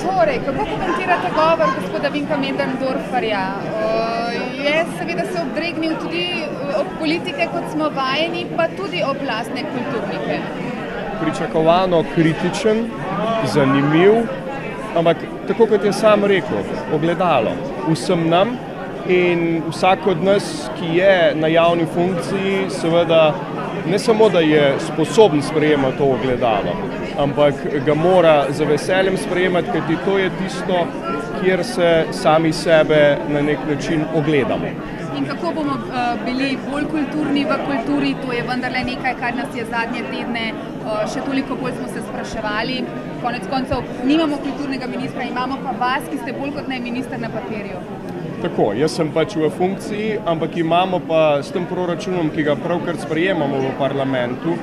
Torej, kako komentirate govor gospoda Vinka Möderndorferja? Je seveda se obdregnil tudi od politike, kot smo vajeni, pa tudi od lastne kulturnike. Pričakovano kritičen, zanimiv, ampak tako kot je sam rekel, ogledalo vsem nam in vsak od nas, ki je na javni funkciji, seveda ne samo, da je sposoben sprejemati to ogledalo, ampak ga mora z veseljem sprejemati, kajti to je tisto, kjer se sami sebe na nek način ogledamo. In kako bomo bili bolj kulturni v kulturi, to je vendarle nekaj, kar nas je zadnje tedne še toliko bolj smo se spraševali. Konec koncev nimamo kulturnega ministra, imamo pa vas, ki ste bolj kot ne minister na papirju. Tako, jaz sem pač v funkciji, ampak imamo pa s tem proračunom, ki ga pravkar sprejemamo v parlamentu,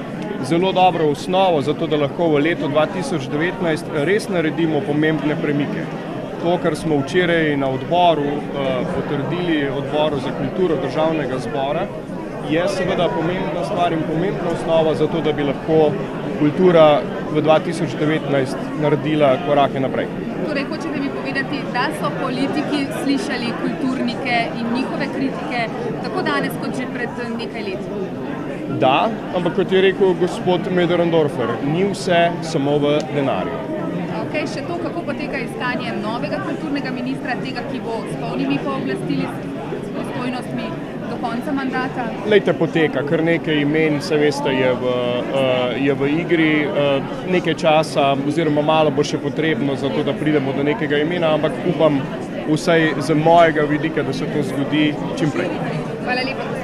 zelo dobro osnovo za to, da lahko v letu 2019 res naredimo pomembne premike. To, kar smo včeraj na odboru potrdili, odboru za kulturo Državnega zbora, je seveda pomembna stvar in pomembna osnova za to, da bi lahko kultura v 2019 naredila korake naprej. Torej, hočete mi povedati, da so politiki slišali kulturnike in njihove kritike tako danes, kot že pred nekaj leti? Da, ampak kot je rekel gospod Möderndorfer, ni vse samo v denarju. Okay, še to, kako poteka iskanje novega kulturnega ministra, tega, ki bo s polnimi pooblastili, s pristojnostmi do konca mandata? Lejte, poteka, kar nekaj imen, se veste, je v igri, nekaj časa oziroma malo bo še potrebno za to, da pridemo do nekega imena, ampak upam vsaj z mojega vidika, da se to zgodi čim prej. Hvala lepa.